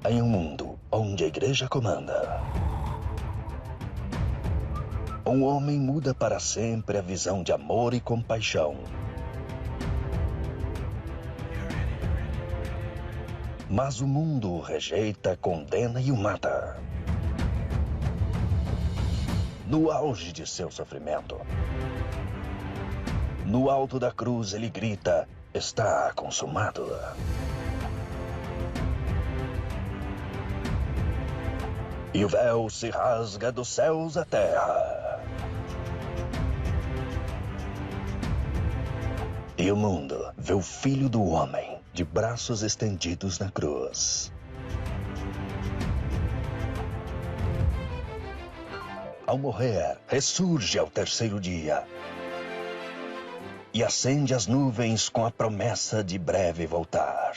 Em um mundo onde a igreja comanda, um homem muda para sempre a visão de amor e compaixão. Mas o mundo o rejeita, condena e o mata. No auge de seu sofrimento, no alto da cruz, ele grita: está consumado. E o véu se rasga dos céus à terra. E o mundo vê o Filho do Homem de braços estendidos na cruz. Ao morrer, ressurge ao terceiro dia e acende as nuvens com a promessa de breve voltar.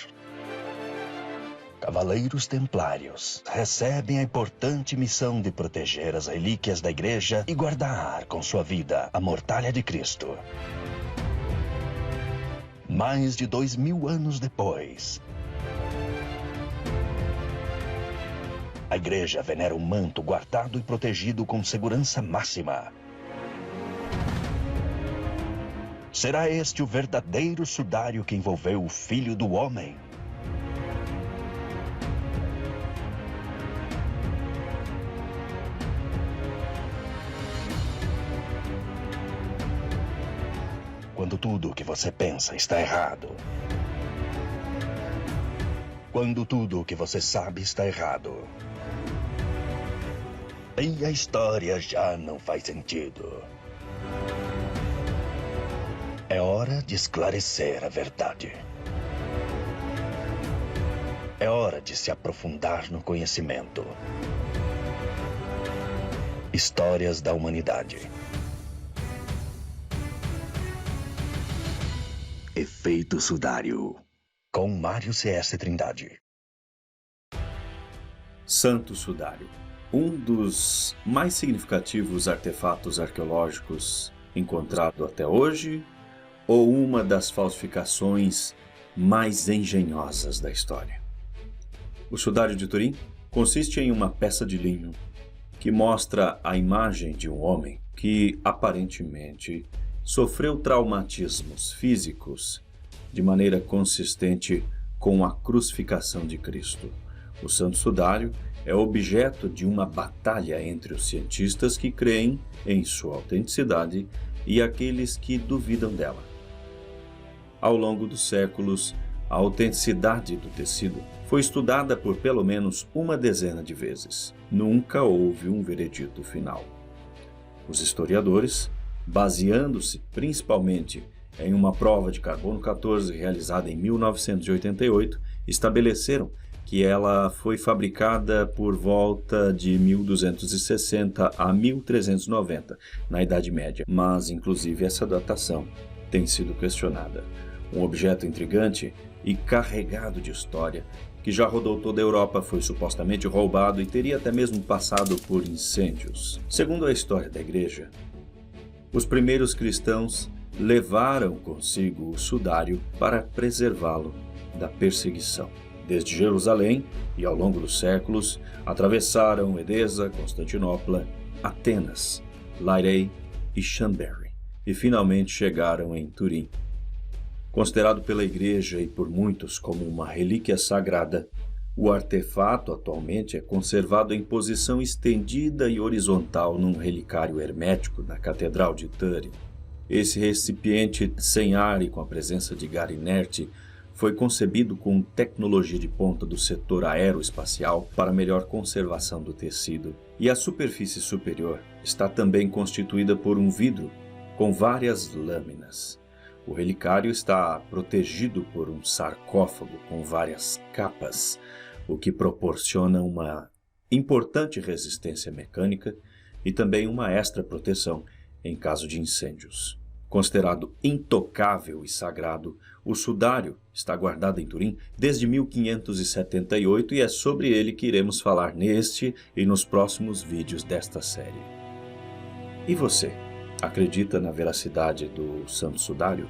Cavaleiros Templários recebem a importante missão de proteger as relíquias da igreja e guardar com sua vida a mortalha de Cristo. Mais de 2000 anos depois, a igreja venera um manto guardado e protegido com segurança máxima. Será este o verdadeiro sudário que envolveu o Filho do Homem? Quando tudo o que você pensa está errado. Quando tudo o que você sabe está errado. E a história já não faz sentido. É hora de esclarecer a verdade. É hora de se aprofundar no conhecimento. Histórias da humanidade. Efeito Sudário, com Mário C.S. Trindade. Santo Sudário, um dos mais significativos artefatos arqueológicos encontrado até hoje, ou uma das falsificações mais engenhosas da história. O Sudário de Turim consiste em uma peça de linho que mostra a imagem de um homem que aparentemente sofreu traumatismos físicos de maneira consistente com a crucificação de Cristo. O Santo Sudário é objeto de uma batalha entre os cientistas que creem em sua autenticidade e aqueles que duvidam dela. Ao longo dos séculos, a autenticidade do tecido foi estudada por pelo menos uma dezena de vezes. Nunca houve um veredito final. Os historiadores, baseando-se principalmente em uma prova de carbono 14 realizada em 1988, estabeleceram que ela foi fabricada por volta de 1260 a 1390, na Idade Média, mas inclusive essa datação tem sido questionada. Um objeto intrigante e carregado de história que já rodou toda a Europa foi supostamente roubado e teria até mesmo passado por incêndios. Segundo a história da Igreja, os primeiros cristãos levaram consigo o sudário para preservá-lo da perseguição. Desde Jerusalém e ao longo dos séculos, atravessaram Edesa, Constantinopla, Atenas, Leiria e Chambéry, e finalmente chegaram em Turim. Considerado pela Igreja e por muitos como uma relíquia sagrada, o artefato atualmente é conservado em posição estendida e horizontal num relicário hermético da Catedral de Turim. Esse recipiente sem ar e com a presença de gás inerte foi concebido com tecnologia de ponta do setor aeroespacial para melhor conservação do tecido. E a superfície superior está também constituída por um vidro com várias lâminas. O relicário está protegido por um sarcófago com várias capas, o que proporciona uma importante resistência mecânica e também uma extra proteção em caso de incêndios. Considerado intocável e sagrado, o sudário está guardado em Turim desde 1578 e é sobre ele que iremos falar neste e nos próximos vídeos desta série. E você, acredita na veracidade do Santo Sudário?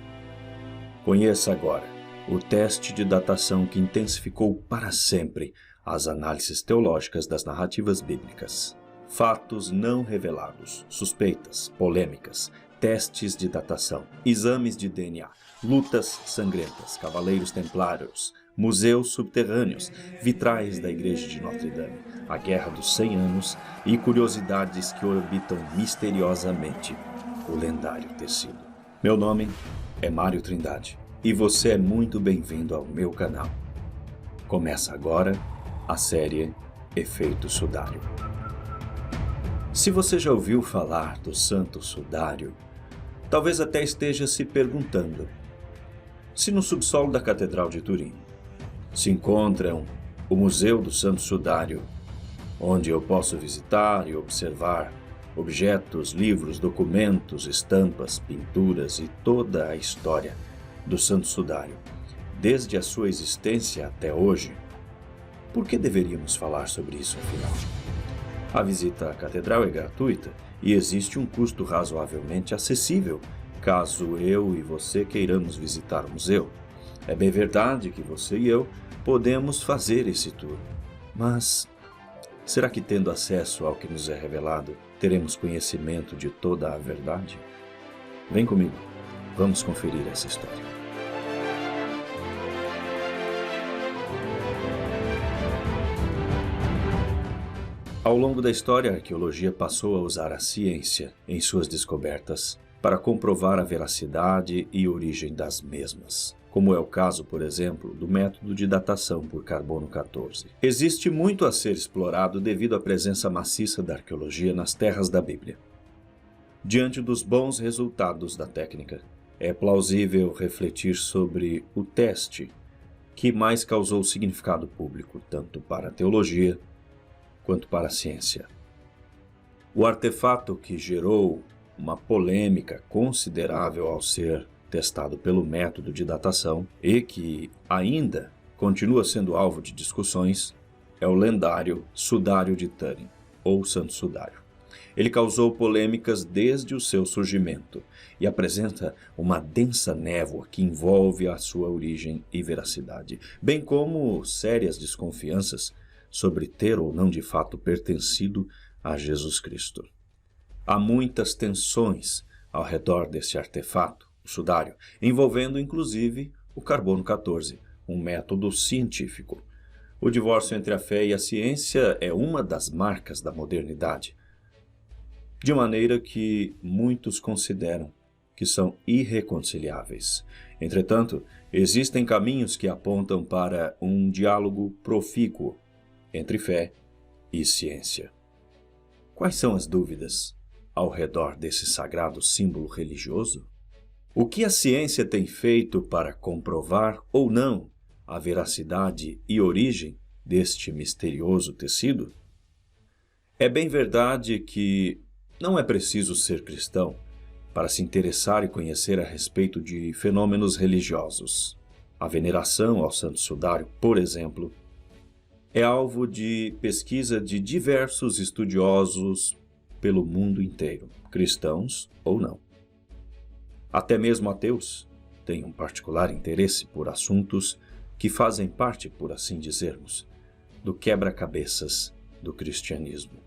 Conheça agora o teste de datação que intensificou para sempre as análises teológicas das narrativas bíblicas. Fatos não revelados, suspeitas, polêmicas, testes de datação, exames de DNA, lutas sangrentas, cavaleiros templários, museus subterrâneos, vitrais da igreja de Notre Dame, a Guerra dos 100 Anos e curiosidades que orbitam misteriosamente o lendário tecido. Meu nome é Mário Trindade e você é muito bem-vindo ao meu canal. Começa agora a série Efeito Sudário. Se você já ouviu falar do Santo Sudário, talvez até esteja se perguntando se no subsolo da Catedral de Turim se encontram o Museu do Santo Sudário, onde eu posso visitar e observar objetos, livros, documentos, estampas, pinturas e toda a história do Santo Sudário, desde a sua existência até hoje. Por que deveríamos falar sobre isso, afinal? A visita à catedral é gratuita e existe um custo razoavelmente acessível, caso eu e você queiramos visitar o museu. É bem verdade que você e eu podemos fazer esse tour, mas será que, tendo acesso ao que nos é revelado, teremos conhecimento de toda a verdade? Vem comigo, vamos conferir essa história. Ao longo da história, a arqueologia passou a usar a ciência em suas descobertas para comprovar a veracidade e origem das mesmas, como é o caso, por exemplo, do método de datação por carbono 14. Existe muito a ser explorado devido à presença maciça da arqueologia nas terras da Bíblia. Diante dos bons resultados da técnica, é plausível refletir sobre o teste que mais causou significado público, tanto para a teologia quanto para a ciência. O artefato que gerou uma polêmica considerável ao ser testado pelo método de datação e que ainda continua sendo alvo de discussões é o lendário Sudário de Turim, ou Santo Sudário. Ele causou polêmicas desde o seu surgimento e apresenta uma densa névoa que envolve a sua origem e veracidade, bem como sérias desconfianças sobre ter ou não de fato pertencido a Jesus Cristo. Há muitas tensões ao redor desse artefato, o sudário, envolvendo inclusive o carbono 14, um método científico. O divórcio entre a fé e a ciência é uma das marcas da modernidade, de maneira que muitos consideram que são irreconciliáveis. Entretanto, existem caminhos que apontam para um diálogo profícuo entre fé e ciência. Quais são as dúvidas ao redor desse sagrado símbolo religioso? O que a ciência tem feito para comprovar ou não a veracidade e origem deste misterioso tecido? É bem verdade que não é preciso ser cristão para se interessar e conhecer a respeito de fenômenos religiosos. A veneração ao Santo Sudário, por exemplo, é alvo de pesquisa de diversos estudiosos pelo mundo inteiro, cristãos ou não. Até mesmo ateus têm um particular interesse por assuntos que fazem parte, por assim dizermos, do quebra-cabeças do cristianismo.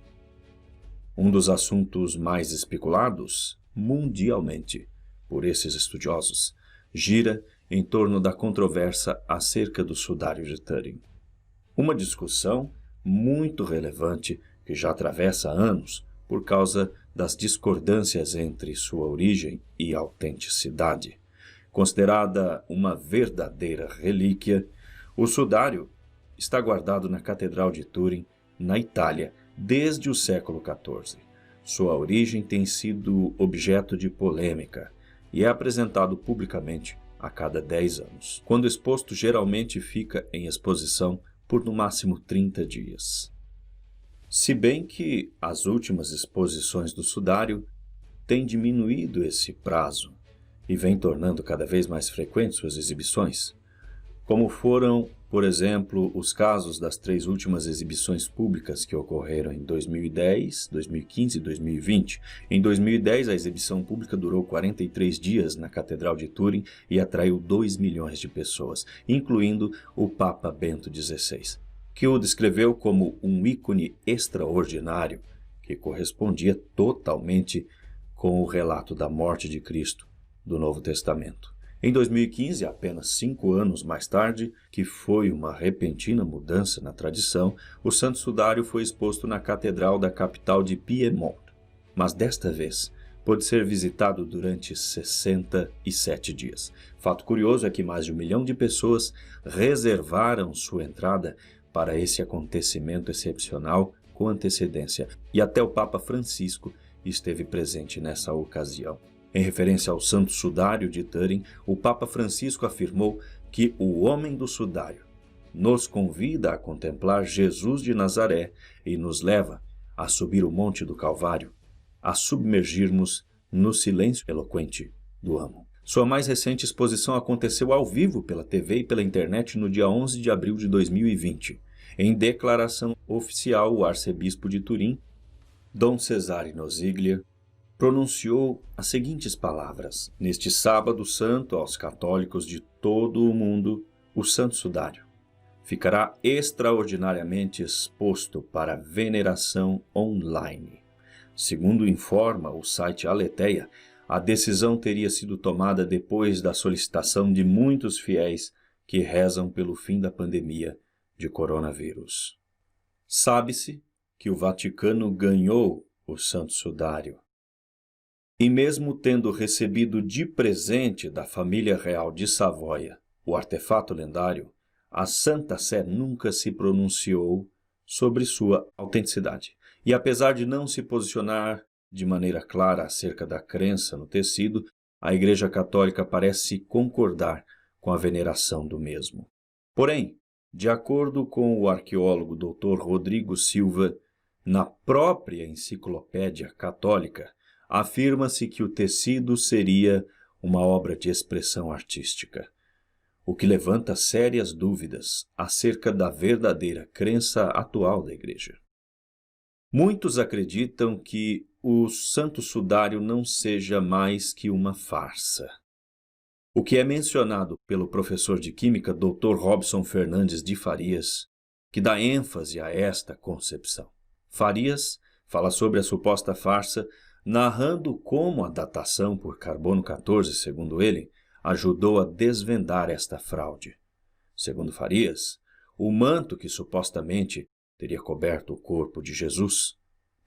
Um dos assuntos mais especulados mundialmente por esses estudiosos gira em torno da controvérsia acerca do Sudário de Turim. Uma discussão muito relevante que já atravessa anos por causa das discordâncias entre sua origem e autenticidade. Considerada uma verdadeira relíquia, o sudário está guardado na Catedral de Turim, na Itália, desde o século XIV. Sua origem tem sido objeto de polêmica e é apresentado publicamente a cada 10 anos. Quando exposto, geralmente fica em exposição por no máximo 30 dias. Se bem que as últimas exposições do sudário têm diminuído esse prazo e vem tornando cada vez mais frequentes suas exibições, como foram, por exemplo, os casos das 3 últimas exibições públicas que ocorreram em 2010, 2015 e 2020. Em 2010, a exibição pública durou 43 dias na Catedral de Turim e atraiu 2 milhões de pessoas, incluindo o Papa Bento XVI. que o descreveu como um ícone extraordinário que correspondia totalmente com o relato da morte de Cristo do Novo Testamento. Em 2015, apenas 5 anos mais tarde, que foi uma repentina mudança na tradição, o Santo Sudário foi exposto na Catedral da capital de Piemont. Mas desta vez, pôde ser visitado durante 67 dias. Fato curioso é que mais de 1 milhão de pessoas reservaram sua entrada para esse acontecimento excepcional com antecedência, e até o Papa Francisco esteve presente nessa ocasião. Em referência ao Santo Sudário de Turim, o Papa Francisco afirmou que o homem do sudário nos convida a contemplar Jesus de Nazaré e nos leva a subir o Monte do Calvário, a submergirmos no silêncio eloquente do amo. Sua mais recente exposição aconteceu ao vivo pela TV e pela internet no dia 11 de abril de 2020. Em declaração oficial, o arcebispo de Turim, Dom Cesare Nosiglia, pronunciou as seguintes palavras: neste sábado santo aos católicos de todo o mundo, o Santo Sudário ficará extraordinariamente exposto para veneração online. Segundo informa o site Aleteia, a decisão teria sido tomada depois da solicitação de muitos fiéis que rezam pelo fim da pandemia de coronavírus. Sabe-se que o Vaticano ganhou o Santo Sudário. E mesmo tendo recebido de presente da família real de Savoia o artefato lendário, a Santa Sé nunca se pronunciou sobre sua autenticidade. E apesar de não se posicionar de maneira clara acerca da crença no tecido, a Igreja Católica parece concordar com a veneração do mesmo. Porém, de acordo com o arqueólogo Dr. Rodrigo Silva, na própria Enciclopédia Católica, afirma-se que o tecido seria uma obra de expressão artística, o que levanta sérias dúvidas acerca da verdadeira crença atual da Igreja. Muitos acreditam que o Santo Sudário não seja mais que uma farsa, o que é mencionado pelo professor de Química Dr. Robson Fernandes de Farias, que dá ênfase a esta concepção. Farias fala sobre a suposta farsa, narrando como a datação por carbono 14, segundo ele, ajudou a desvendar esta fraude. Segundo Farias, o manto que supostamente teria coberto o corpo de Jesus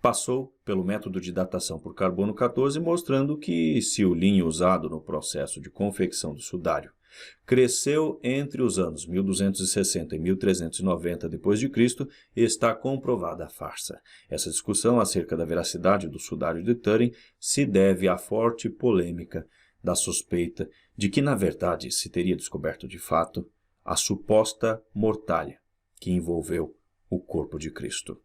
passou pelo método de datação por carbono 14, mostrando que, se o linho usado no processo de confecção do sudário cresceu entre os anos 1260 e 1390 d.C., está comprovada a farsa. Essa discussão acerca da veracidade do sudário de Turim se deve à forte polêmica da suspeita de que, na verdade, se teria descoberto de fato a suposta mortalha que envolveu o corpo de Cristo.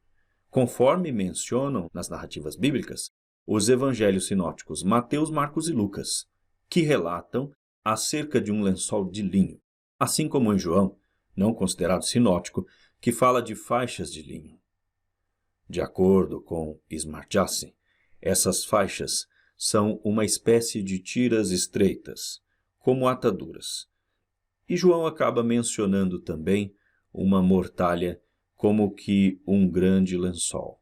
Conforme mencionam nas narrativas bíblicas, os evangelhos sinóticos Mateus, Marcos e Lucas, que relatam acerca de um lençol de linho, assim como em João, não considerado sinótico, que fala de faixas de linho. De acordo com Ismar Jassi, essas faixas são uma espécie de tiras estreitas, como ataduras. E João acaba mencionando também uma mortalha como que um grande lençol.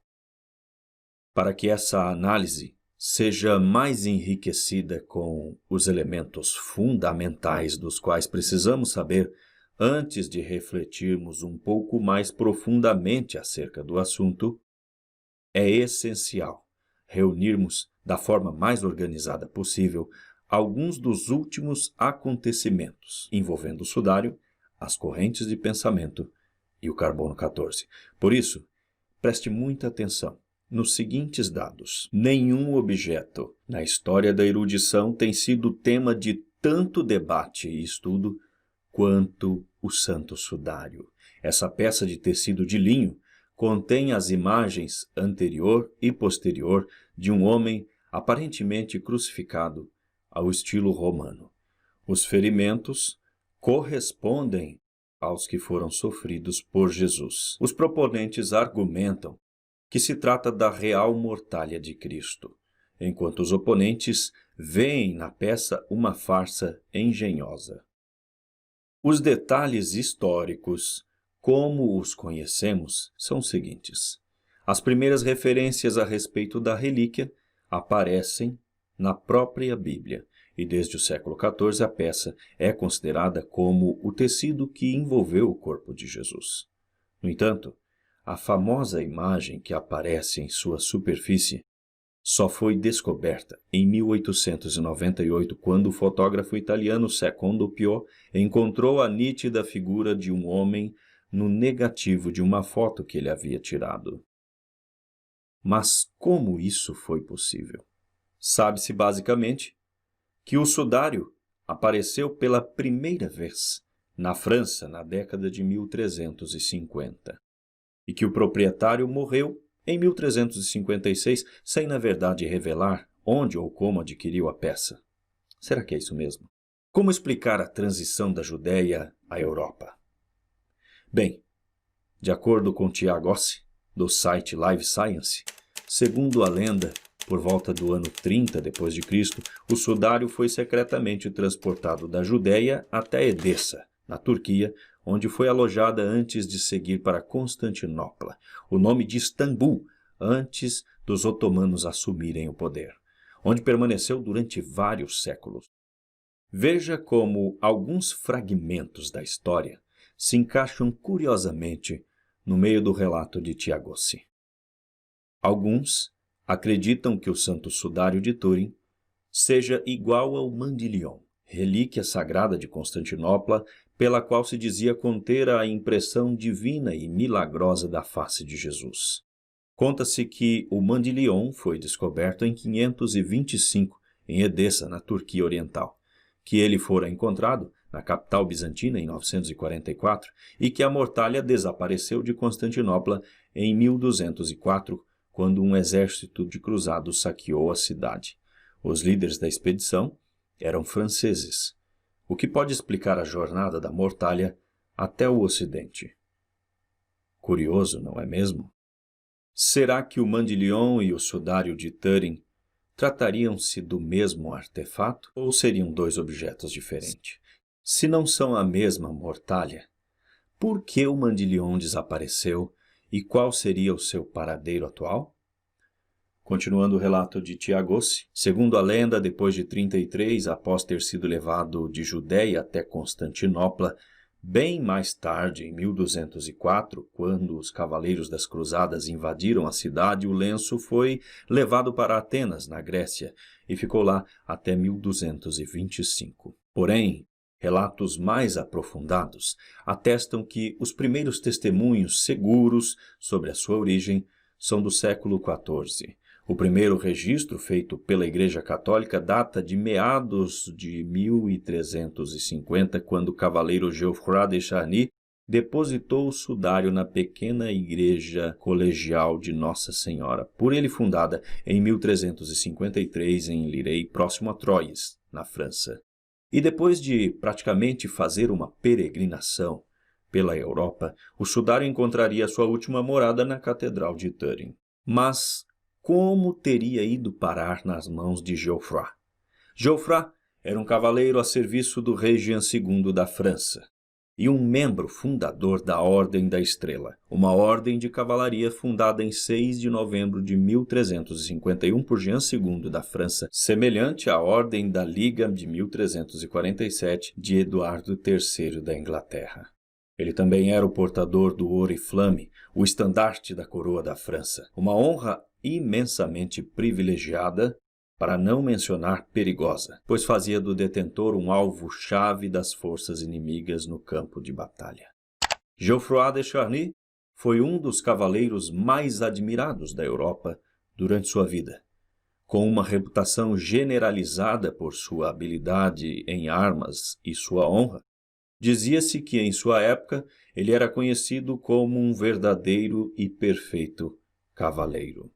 Para que essa análise seja mais enriquecida com os elementos fundamentais dos quais precisamos saber antes de refletirmos um pouco mais profundamente acerca do assunto, é essencial reunirmos da forma mais organizada possível alguns dos últimos acontecimentos envolvendo o sudário, as correntes de pensamento e o carbono 14. Por isso, preste muita atenção nos seguintes dados. Nenhum objeto na história da erudição tem sido tema de tanto debate e estudo quanto o Santo Sudário. Essa peça de tecido de linho contém as imagens anterior e posterior de um homem aparentemente crucificado ao estilo romano. Os ferimentos correspondem aos que foram sofridos por Jesus. Os proponentes argumentam que se trata da real mortalha de Cristo, enquanto os oponentes veem na peça uma farsa engenhosa. Os detalhes históricos como os conhecemos são os seguintes. As primeiras referências a respeito da relíquia aparecem na própria Bíblia, e desde o século XIV a peça é considerada como o tecido que envolveu o corpo de Jesus. No entanto, a famosa imagem que aparece em sua superfície só foi descoberta em 1898, quando o fotógrafo italiano Secondo Pio encontrou a nítida figura de um homem no negativo de uma foto que ele havia tirado. Mas como isso foi possível? Sabe-se basicamente que o sudário apareceu pela primeira vez na França na década de 1350 e que o proprietário morreu em 1356 sem, na verdade, revelar onde ou como adquiriu a peça. Será que é isso mesmo? Como explicar a transição da Judéia à Europa? Bem, de acordo com Tiago Ossi, do site Live Science, segundo a lenda, por volta do ano 30 d.C., o sudário foi secretamente transportado da Judéia até Edessa, na Turquia, onde foi alojada antes de seguir para Constantinopla, o nome de Istambul, antes dos otomanos assumirem o poder, onde permaneceu durante vários séculos. Veja como alguns fragmentos da história se encaixam curiosamente no meio do relato de Tiago Ossi. Alguns acreditam que o Santo Sudário de Turim seja igual ao Mandilion, relíquia sagrada de Constantinopla, pela qual se dizia conter a impressão divina e milagrosa da face de Jesus. Conta-se que o Mandilion foi descoberto em 525, em Edessa, na Turquia Oriental, que ele fora encontrado na capital bizantina em 944 e que a mortalha desapareceu de Constantinopla em 1204, quando um exército de cruzados saqueou a cidade. Os líderes da expedição eram franceses, o que pode explicar a jornada da mortalha até o Ocidente. Curioso, não é mesmo? Será que o Mandilion e o sudário de Turim tratariam-se do mesmo artefato ou seriam dois objetos diferentes? Se não são a mesma mortalha, por que o Mandilion desapareceu e qual seria o seu paradeiro atual? Continuando o relato de Tiago Ossi, segundo a lenda, depois de 33, após ter sido levado de Judéia até Constantinopla, bem mais tarde, em 1204, quando os cavaleiros das cruzadas invadiram a cidade, o lenço foi levado para Atenas, na Grécia, e ficou lá até 1225. Porém, relatos mais aprofundados atestam que os primeiros testemunhos seguros sobre a sua origem são do século XIV. O primeiro registro feito pela Igreja Católica data de meados de 1350, quando o cavaleiro Geoffroy de Charny depositou o sudário na pequena igreja colegial de Nossa Senhora, por ele fundada em 1353 em Lirey, próximo a Troyes, na França. E depois de praticamente fazer uma peregrinação pela Europa, o sudário encontraria sua última morada na Catedral de Turim. Mas como teria ido parar nas mãos de Geoffroy? Geoffroy era um cavaleiro a serviço do rei Jean II da França e um membro fundador da Ordem da Estrela, uma ordem de cavalaria fundada em 6 de novembro de 1351 por Jean II da França, semelhante à Ordem da Liga de 1347 de Eduardo III da Inglaterra. Ele também era o portador do Oriflamme, o estandarte da coroa da França, uma honra imensamente privilegiada, para não mencionar perigosa, pois fazia do detentor um alvo-chave das forças inimigas no campo de batalha. Geoffroy de Charny foi um dos cavaleiros mais admirados da Europa durante sua vida, com uma reputação generalizada por sua habilidade em armas e sua honra. Dizia-se que, em sua época, ele era conhecido como um verdadeiro e perfeito cavaleiro.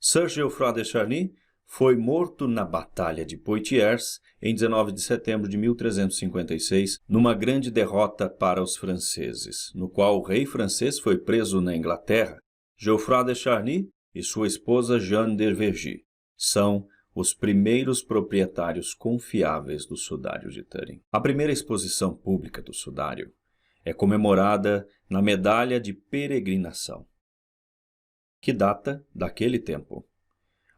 Sir Geoffroy de Charny foi morto na Batalha de Poitiers em 19 de setembro de 1356, numa grande derrota para os franceses, no qual o rei francês foi preso na Inglaterra. Geoffroy de Charny e sua esposa Jeanne de Vergy são os primeiros proprietários confiáveis do sudário de Turim. A primeira exposição pública do sudário é comemorada na medalha de peregrinação, que data daquele tempo.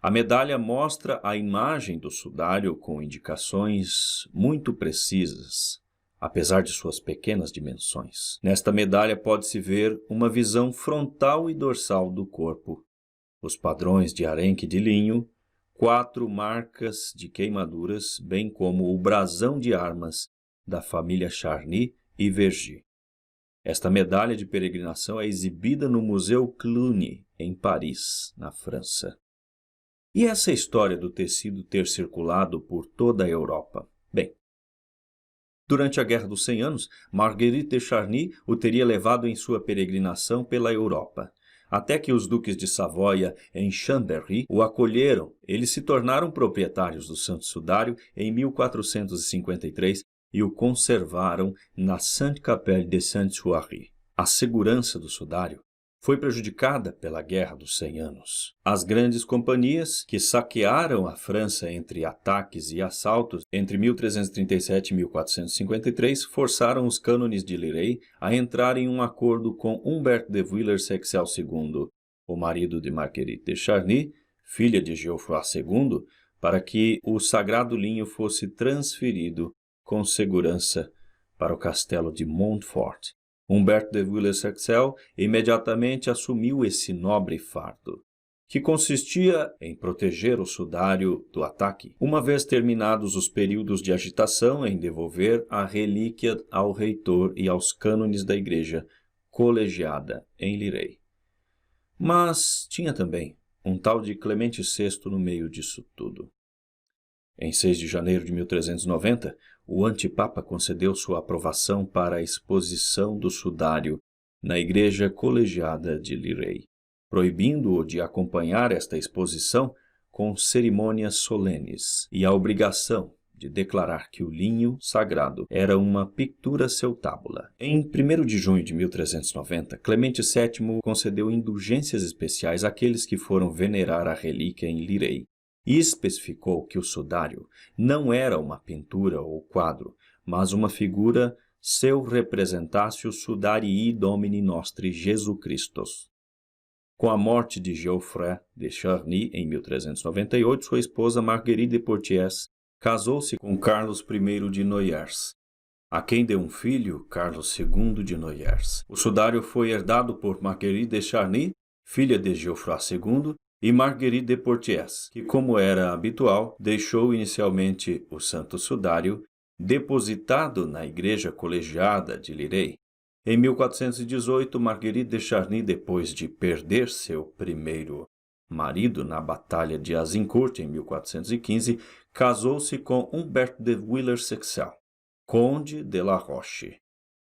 A medalha mostra a imagem do sudário com indicações muito precisas, apesar de suas pequenas dimensões. Nesta medalha pode-se ver uma visão frontal e dorsal do corpo, os padrões de arenque de linho, 4 marcas de queimaduras, bem como o brasão de armas da família Charny e Vergy. Esta medalha de peregrinação é exibida no Museu Cluny, em Paris, na França. E essa história do tecido ter circulado por toda a Europa? Bem, durante a Guerra dos 100 Anos, Marguerite de Charny o teria levado em sua peregrinação pela Europa. Até que os duques de Savoia em Chambéry o acolheram, eles se tornaram proprietários do Santo Sudário em 1453 e o conservaram na Sainte-Capelle de Saint-Thierry. A segurança do sudário foi prejudicada pela Guerra dos 100 Anos. As grandes companhias que saquearam a França entre ataques e assaltos entre 1337 e 1453 forçaram os cânones de Liray a entrar em um acordo com Humbert de Villers-Sexel II, o marido de Marguerite de Charny, filha de Geoffroy II, para que o sagrado linho fosse transferido com segurança para o castelo de Montfort. Humbert de Villers-Sexel imediatamente assumiu esse nobre fardo, que consistia em proteger o sudário do ataque, uma vez terminados os períodos de agitação, em devolver a relíquia ao reitor e aos cânones da igreja colegiada em Liray. Mas tinha também um tal de Clemente VI no meio disso tudo. Em 6 de janeiro de 1390, o antipapa concedeu sua aprovação para a exposição do sudário na igreja colegiada de Liray, proibindo-o de acompanhar esta exposição com cerimônias solenes e a obrigação de declarar que o linho sagrado era uma pictura celtábula. Em 1º de junho de 1390, Clemente VII concedeu indulgências especiais àqueles que foram venerar a relíquia em Liray, e especificou que o sudário não era uma pintura ou quadro, mas uma figura seu representatio sudarii Domini nostri Jesu Christus. Com a morte de Geoffroy de Charny em 1398, sua esposa Marguerite de Poitiers casou-se com Carlos I de Noailles, a quem deu um filho, Carlos II de Noailles. O sudário foi herdado por Marguerite de Charny, filha de Geoffroy II, e Marguerite de Poitiers, que, como era habitual, deixou inicialmente o Santo Sudário depositado na igreja colegiada de Liray. Em 1418, Marguerite de Charny, depois de perder seu primeiro marido na Batalha de Azincourt em 1415, casou-se com Humbert de Villers-Sexel, conde de La Roche.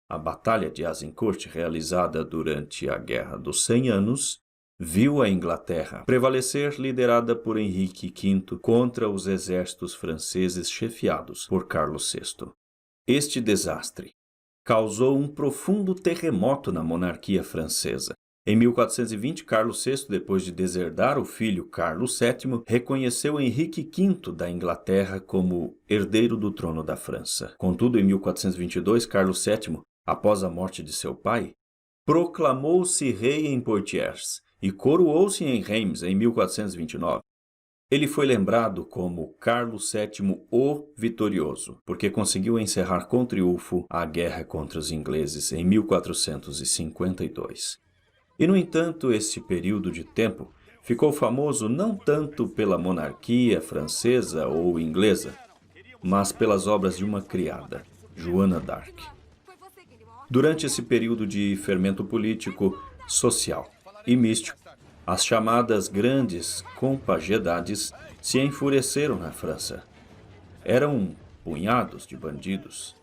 A Batalha de Azincourt, realizada durante a Guerra dos 100 Anos, viu a Inglaterra prevalecer, liderada por Henrique V, contra os exércitos franceses chefiados por Carlos VI. Este desastre causou um profundo terremoto na monarquia francesa. Em 1420, Carlos VI, depois de deserdar o filho Carlos VII, reconheceu Henrique V da Inglaterra como herdeiro do trono da França. Contudo, em 1422, Carlos VII, após a morte de seu pai, proclamou-se rei em Poitiers e coroou-se em Reims em 1429. Ele foi lembrado como Carlos VII o Vitorioso, porque conseguiu encerrar com triunfo a guerra contra os ingleses em 1452. E, no entanto, este período de tempo ficou famoso não tanto pela monarquia francesa ou inglesa, mas pelas obras de uma criada, Joana d'Arc. Durante esse período de fermento político, social e místico, as chamadas grandes compagiedades se enfureceram na França. Eram punhados de bandidos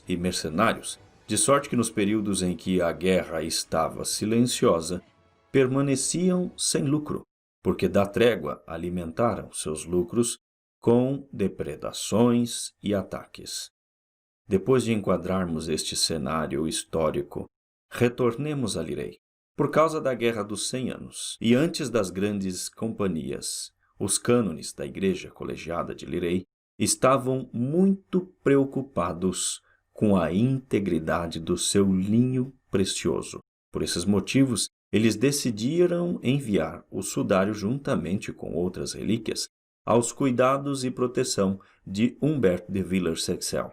e mercenários, de sorte que nos períodos em que a guerra estava silenciosa, permaneciam sem lucro, porque da trégua alimentaram seus lucros com depredações e ataques. Depois de enquadrarmos este cenário histórico, retornemos a Liray. Por causa da Guerra dos 100 Anos e antes das grandes companhias, os cânones da igreja colegiada de Liray estavam muito preocupados com a integridade do seu linho precioso. Por esses motivos, eles decidiram enviar o sudário juntamente com outras relíquias aos cuidados e proteção de Humbert de Villers-Sexel.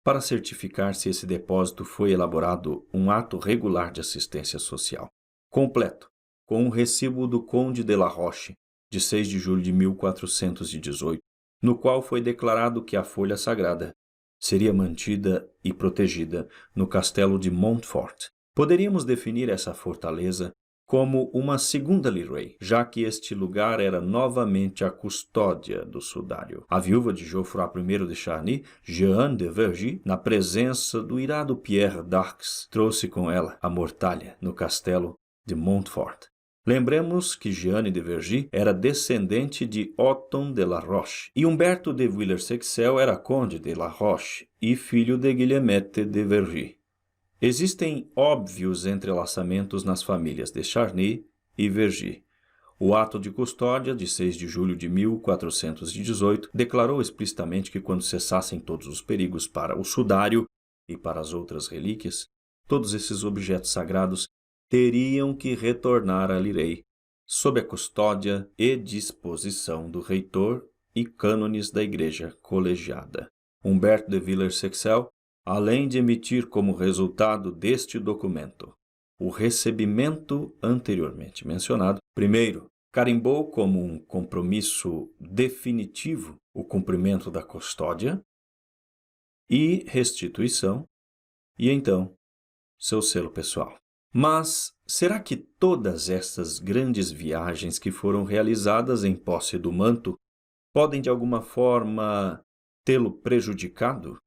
Para certificar se esse depósito foi elaborado um ato regular de assistência social, completo, com um recibo do Conde de la Roche, de 6 de julho de 1418, no qual foi declarado que a folha sagrada seria mantida e protegida no castelo de Montfort. Poderíamos definir essa fortaleza como uma segunda Liray, já que este lugar era novamente a custódia do sudário. A viúva de Geoffroy I de Charny, Jeanne de Vergy, na presença do irado Pierre d'Arcs, trouxe com ela a mortalha no castelo de Montfort. Lembremos que Jeanne de Vergy era descendente de Othon de la Roche, e Humberto de Villers-Sexel era conde de la Roche e filho de Guillemette de Vergy. Existem óbvios entrelaçamentos nas famílias de Charny e Vergy. O ato de custódia, de 6 de julho de 1418, declarou explicitamente que quando cessassem todos os perigos para o sudário e para as outras relíquias, todos esses objetos sagrados teriam que retornar a Liray, sob a custódia e disposição do reitor e cânones da Igreja Colegiada. Humbert de Villers-Sexel, além de emitir como resultado deste documento o recebimento anteriormente mencionado, primeiro, carimbou como um compromisso definitivo o cumprimento da custódia e restituição, e então seu selo pessoal. Mas será que todas essas grandes viagens que foram realizadas em posse do manto podem de alguma forma tê-lo prejudicado?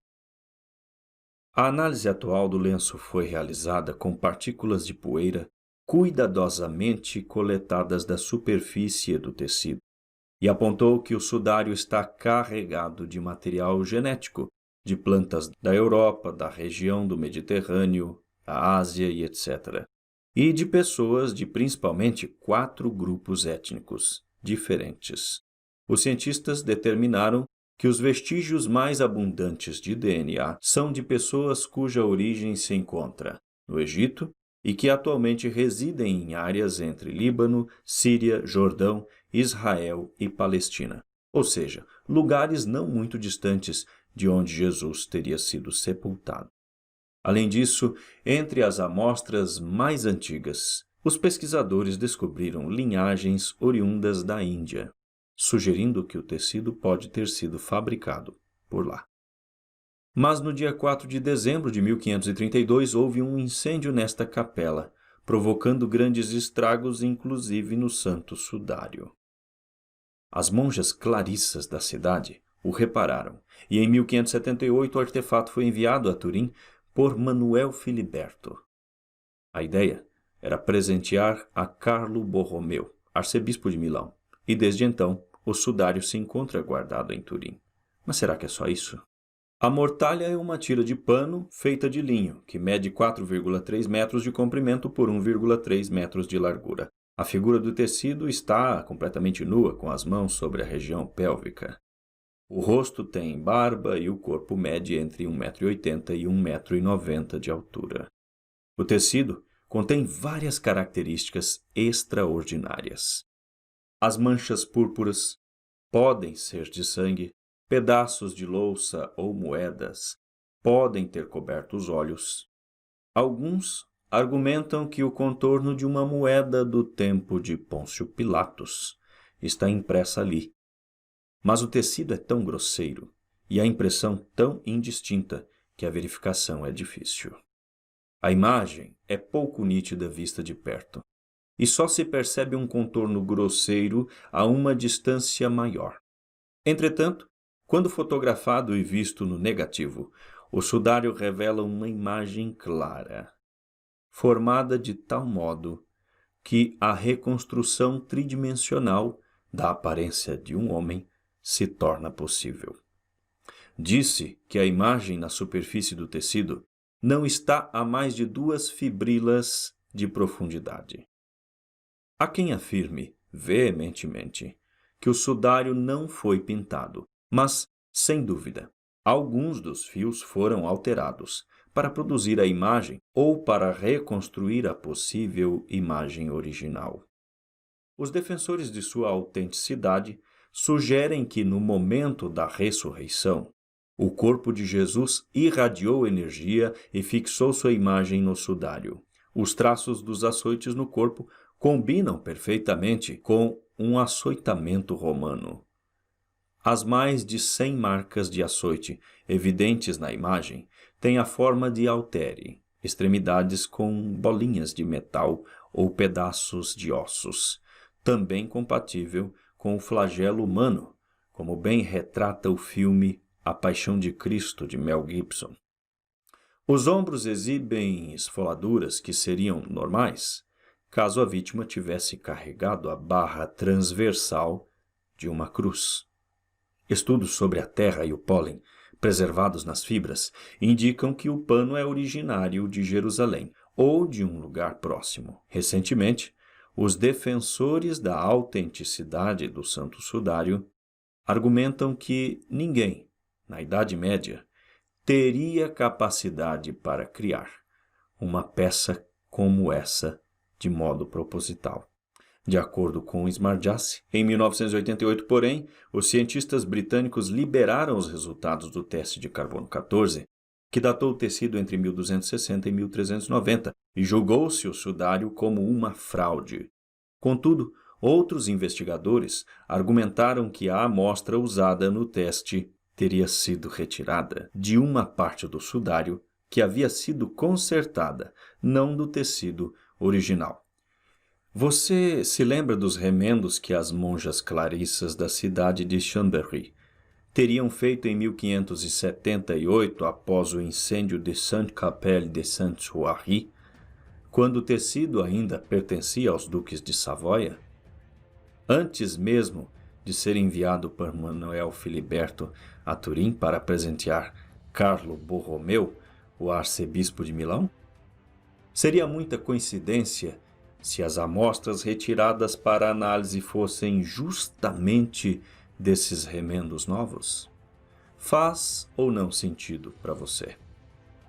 A análise atual do lenço foi realizada com partículas de poeira cuidadosamente coletadas da superfície do tecido e apontou que o sudário está carregado de material genético de plantas da Europa, da região do Mediterrâneo, da Ásia e etc., e de pessoas de principalmente 4 grupos étnicos diferentes. Os cientistas determinaram que os vestígios mais abundantes de DNA são de pessoas cuja origem se encontra no Egito e que atualmente residem em áreas entre Líbano, Síria, Jordão, Israel e Palestina, ou seja, lugares não muito distantes de onde Jesus teria sido sepultado. Além disso, entre as amostras mais antigas, os pesquisadores descobriram linhagens oriundas da Índia, sugerindo que o tecido pode ter sido fabricado por lá. Mas no dia 4 de dezembro de 1532 houve um incêndio nesta capela, provocando grandes estragos, inclusive no Santo Sudário. As monjas clarissas da cidade o repararam, e em 1578 o artefato foi enviado a Turim por Manuel Filiberto. A ideia era presentear a Carlo Borromeo, arcebispo de Milão, e desde então o sudário se encontra guardado em Turim. Mas será que é só isso? A mortalha é uma tira de pano feita de linho, que mede 4,3 metros de comprimento por 1,3 metros de largura. A figura do tecido está completamente nua, com as mãos sobre a região pélvica. O rosto tem barba e o corpo mede entre 1,80 m e 1,90 m de altura. O tecido contém várias características extraordinárias. As manchas púrpuras podem ser de sangue, pedaços de louça ou moedas podem ter coberto os olhos. Alguns argumentam que o contorno de uma moeda do tempo de Pôncio Pilatos está impressa ali. Mas o tecido é tão grosseiro e a impressão tão indistinta que a verificação é difícil. A imagem é pouco nítida vista de perto, e só se percebe um contorno grosseiro a uma distância maior. Entretanto, quando fotografado e visto no negativo, o sudário revela uma imagem clara, formada de tal modo que a reconstrução tridimensional da aparência de um homem se torna possível. Disse que a imagem na superfície do tecido não está a mais de 2 fibrilas de profundidade. Há quem afirme veementemente que o sudário não foi pintado, mas, sem dúvida, Alguns dos fios foram alterados para produzir a imagem ou para reconstruir a possível imagem original. Os defensores de sua autenticidade sugerem que, no momento da ressurreição, o corpo de Jesus irradiou energia e fixou sua imagem no sudário. Os traços dos açoites no corpo combinam perfeitamente com um açoitamento romano. As mais de 100 marcas de açoite evidentes na imagem têm a forma de haltere, extremidades com bolinhas de metal ou pedaços de ossos, também compatível com o flagelo humano, como bem retrata o filme A Paixão de Cristo, de Mel Gibson. Os ombros exibem esfoladuras que seriam normais caso a vítima tivesse carregado a barra transversal de uma cruz. Estudos sobre a terra e o pólen, preservados nas fibras, indicam que o pano é originário de Jerusalém ou de um lugar próximo. Recentemente, os defensores da autenticidade do Santo Sudário argumentam que ninguém, na Idade Média, teria capacidade para criar uma peça como essa de modo proposital. De acordo com Smargiassi, em 1988, porém, os cientistas britânicos liberaram os resultados do teste de carbono 14, que datou o tecido entre 1260 e 1390, e julgou-se o sudário como uma fraude. Contudo, outros investigadores argumentaram que a amostra usada no teste teria sido retirada de uma parte do sudário que havia sido consertada, não do tecido original. Você se lembra dos remendos que as monjas clarissas da cidade de Chambéry teriam feito em 1578 após o incêndio de Sainte-Capelle de Sainte-Chouarie, quando o tecido ainda pertencia aos duques de Savoia? Antes mesmo de ser enviado por Manuel Filiberto a Turim para presentear Carlo Borromeu, o arcebispo de Milão? Seria muita coincidência se as amostras retiradas para análise fossem justamente desses remendos novos? Faz ou não sentido para você?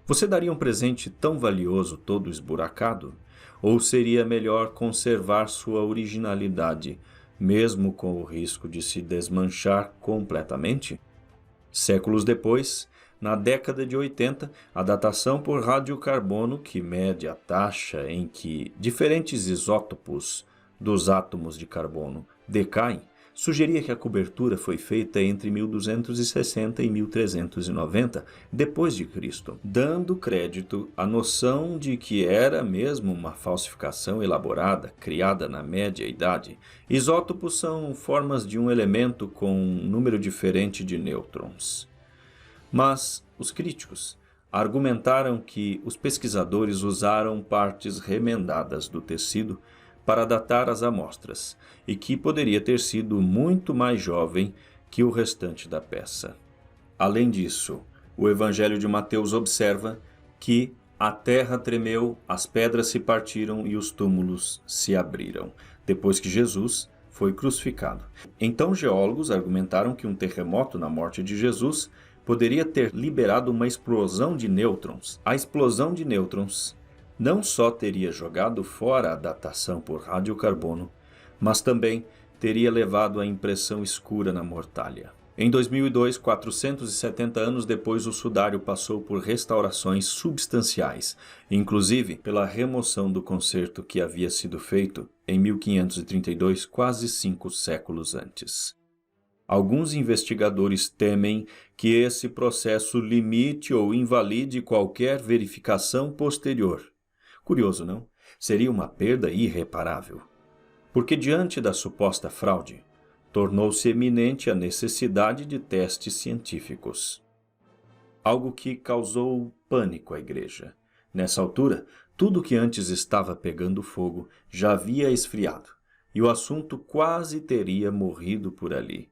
Você daria um presente tão valioso todo esburacado? Ou seria melhor conservar sua originalidade, mesmo com o risco de se desmanchar completamente? Séculos depois, na década de 80, a datação por radiocarbono, que mede a taxa em que diferentes isótopos dos átomos de carbono decaem, sugeria que a cobertura foi feita entre 1260 e 1390 depois de Cristo, dando crédito à noção de que era mesmo uma falsificação elaborada, criada na média idade. Isótopos são formas de um elemento com um número diferente de nêutrons. Mas os críticos argumentaram que os pesquisadores usaram partes remendadas do tecido para datar as amostras e que poderia ter sido muito mais jovem que o restante da peça. Além disso, o Evangelho de Mateus observa que a terra tremeu, as pedras se partiram e os túmulos se abriram, depois que Jesus foi crucificado. Então, geólogos argumentaram que um terremoto na morte de Jesus poderia ter liberado uma explosão de nêutrons. A explosão de nêutrons não só teria jogado fora a datação por radiocarbono, mas também teria levado à impressão escura na mortalha. Em 2002, 470 anos depois, o sudário passou por restaurações substanciais, inclusive pela remoção do concerto que havia sido feito em 1532, quase 5 séculos antes. Alguns investigadores temem que esse processo limite ou invalide qualquer verificação posterior. Curioso, não? Seria uma perda irreparável. Porque diante da suposta fraude, tornou-se eminente a necessidade de testes científicos. Algo que causou pânico à igreja. Nessa altura, tudo que antes estava pegando fogo já havia esfriado, e o assunto quase teria morrido por ali.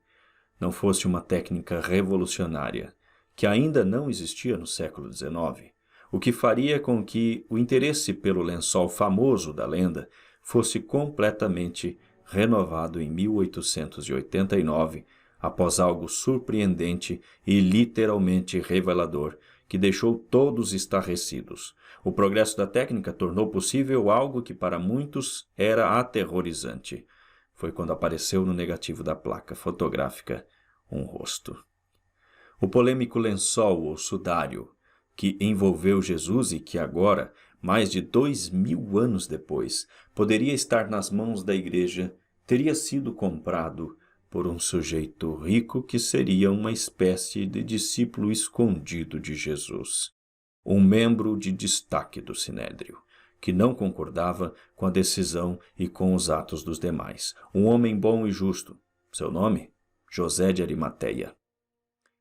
Não fosse uma técnica revolucionária, que ainda não existia no século XIX, o que faria com que o interesse pelo lençol famoso da lenda fosse completamente renovado em 1889, após algo surpreendente e literalmente revelador, que deixou todos estarrecidos. O progresso da técnica tornou possível algo que para muitos era aterrorizante. Foi quando apareceu no negativo da placa fotográfica um rosto. O polêmico lençol ou sudário que envolveu Jesus e que agora, mais de 2000 anos depois, poderia estar nas mãos da igreja, teria sido comprado por um sujeito rico que seria uma espécie de discípulo escondido de Jesus. Um membro de destaque do Sinédrio, que não concordava com a decisão e com os atos dos demais. Um homem bom e justo. Seu nome? José de Arimateia.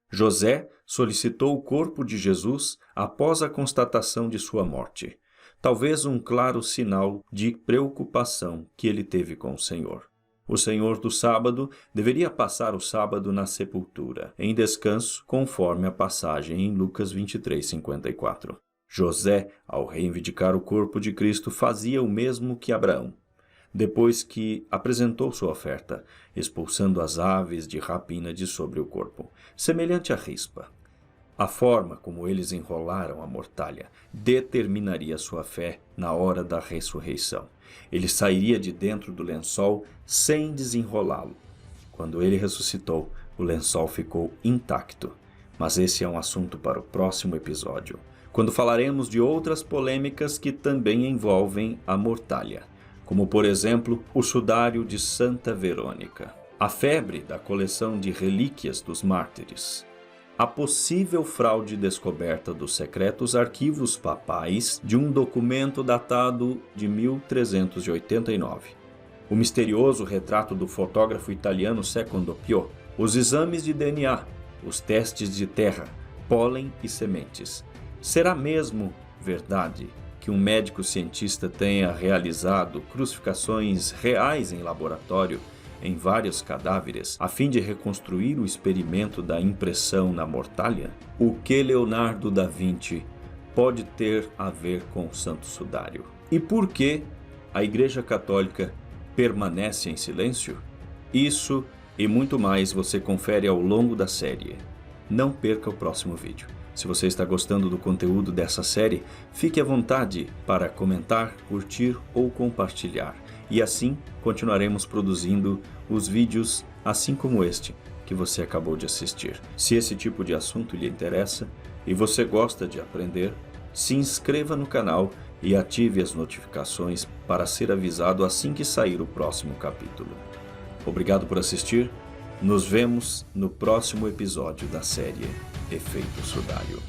José solicitou o corpo de Jesus após a constatação de sua morte. Talvez um claro sinal de preocupação que ele teve com o Senhor. O Senhor do sábado deveria passar o sábado na sepultura, em descanso, conforme a passagem em Lucas 23:54. José, ao reivindicar o corpo de Cristo, fazia o mesmo que Abraão. Depois que apresentou sua oferta, expulsando as aves de rapina de sobre o corpo, semelhante à rispa. A forma como eles enrolaram a mortalha determinaria sua fé na hora da ressurreição. Ele sairia de dentro do lençol sem desenrolá-lo. Quando ele ressuscitou, o lençol ficou intacto. Mas esse é um assunto para o próximo episódio, quando falaremos de outras polêmicas que também envolvem a mortalha, como por exemplo o sudário de Santa Verônica, a febre da coleção de relíquias dos mártires, a possível fraude descoberta dos secretos arquivos papais de um documento datado de 1389, o misterioso retrato do fotógrafo italiano Secondo Pio, os exames de DNA, os testes de terra, pólen e sementes. Será mesmo verdade que um médico cientista tenha realizado crucificações reais em laboratório em vários cadáveres, a fim de reconstruir o experimento da impressão na mortalha? O que Leonardo da Vinci pode ter a ver com o Santo Sudário? E por que a Igreja Católica permanece em silêncio? Isso e muito mais você confere ao longo da série. Não perca o próximo vídeo. Se você está gostando do conteúdo dessa série, fique à vontade para comentar, curtir ou compartilhar. E assim continuaremos produzindo os vídeos assim como este que você acabou de assistir. Se esse tipo de assunto lhe interessa e você gosta de aprender, se inscreva no canal e ative as notificações para ser avisado assim que sair o próximo capítulo. Obrigado por assistir. Nos vemos no próximo episódio da série Efeito Sudário.